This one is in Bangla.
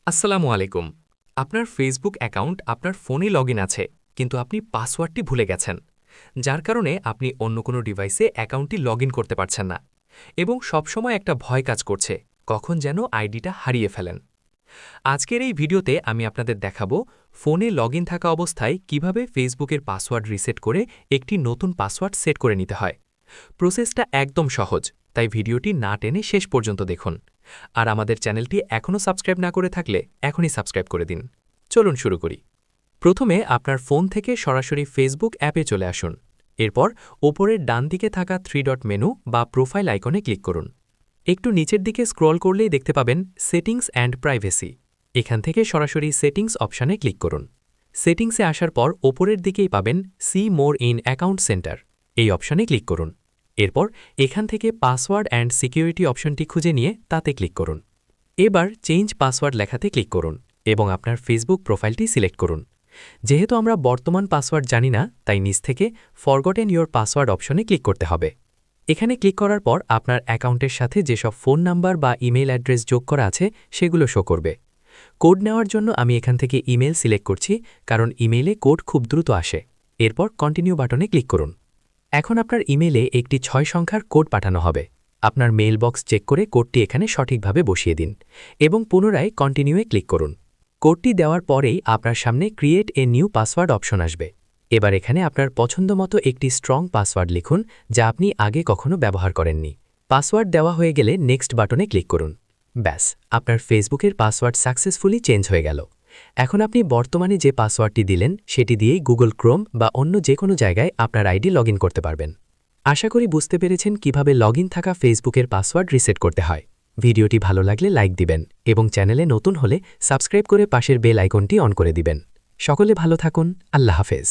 আসসালামু আলাইকুম। আপনার ফেসবুক অ্যাকাউন্ট আপনার ফোনে লগইন আছে, কিন্তু আপনি পাসওয়ার্ডটি ভুলে গেছেন, যার কারণে আপনি অন্য কোনো ডিভাইসে অ্যাকাউন্টটি লগইন করতে পারছেন না এবং সবসময় একটা ভয় কাজ করছে, কখন যেন আইডিটা হারিয়ে ফেলেন। আজকের এই ভিডিওতে আমি আপনাদের দেখাবো ফোনে লগইন থাকা অবস্থায় কিভাবে ফেসবুকের পাসওয়ার্ড রিসেট করে একটি নতুন পাসওয়ার্ড সেট করে নিতে হয়। প্রসেসটা একদম সহজ, তাই ভিডিওটি না টেনে শেষ পর্যন্ত দেখুন। আর আমাদের চ্যানেলটি এখনও সাবস্ক্রাইব না করে থাকলে এখনই সাবস্ক্রাইব করে দিন। চলুন শুরু করি। প্রথমে আপনার ফোন থেকে সরাসরি ফেসবুক অ্যাপে চলে আসুন। এরপর ওপরের ডান দিকে থাকা 3 ডট মেনু বা প্রোফাইল আইকনে ক্লিক করুন। একটু নিচের দিকে স্ক্রল করলেই দেখতে পাবেন সেটিংস অ্যান্ড প্রাইভেসি। এখান থেকে সরাসরি সেটিংস অপশানে ক্লিক করুন। সেটিংসে আসার পর ওপরের দিকেই পাবেন see more in account centre, এই অপশানে ক্লিক করুন। এরপর এখান থেকে পাসওয়ার্ড অ্যান্ড সিকিউরিটি অপশনটি খুঁজে নিয়ে তাতে ক্লিক করুন। এবার চেঞ্জ পাসওয়ার্ড লেখাতে ক্লিক করুন এবং আপনার ফেসবুক প্রোফাইলটি সিলেক্ট করুন। যেহেতু আমরা বর্তমান পাসওয়ার্ড জানি না, তাই নিচ থেকে ফরগটেন ইয়োর পাসওয়ার্ড অপশনে ক্লিক করতে হবে। এখানে ক্লিক করার পর আপনার অ্যাকাউন্টের সাথে যেসব ফোন নাম্বার বা ইমেল অ্যাড্রেস যোগ করা আছে সেগুলো শো করবে। কোড নেওয়ার জন্য আমি এখান থেকে ইমেল সিলেক্ট করছি, কারণ ইমেইলে কোড খুব দ্রুত আসে। এরপর কন্টিনিউ বাটনে ক্লিক করুন। এখন আপনার ইমেইলে একটি 6 সংখ্যার কোড পাঠানো হবে। আপনার মেইল বক্স চেক করে কোডটি এখানে সঠিকভাবে বসিয়ে দিন এবং পুনরায় কন্টিনিউয়ে ক্লিক করুন। কোডটি দেওয়ার পরেই আপনার সামনে create a new password option আসবে। এবার এখানে আপনার পছন্দমতো একটি স্ট্রং পাসওয়ার্ড লিখুন, যা আপনি আগে কখনো ব্যবহার করেননি। পাসওয়ার্ড দেওয়া হয়ে গেলে নেক্সট বাটনে ক্লিক করুন। ব্যাস, আপনার ফেসবুকের পাসওয়ার্ড সাকসেসফুলি চেঞ্জ হয়ে গেল। এখন আপনি বর্তমানে যে পাসওয়ার্ডটি দিলেন সেটি দিয়েই গুগল ক্রোম বা অন্য যে কোনো জায়গায় আপনার আইডি লগইন করতে পারবেন। আশা করি বুঝতে পেরেছেন কিভাবে লগইন থাকা ফেসবুকের পাসওয়ার্ড রিসেট করতে হয়। ভিডিওটি ভালো লাগলে লাইক দিবেন এবং চ্যানেলে নতুন হলে সাবস্ক্রাইব করে পাশের বেল আইকনটি অন করে দিবেন। সকলে ভালো থাকুন। আল্লাহ হাফেজ।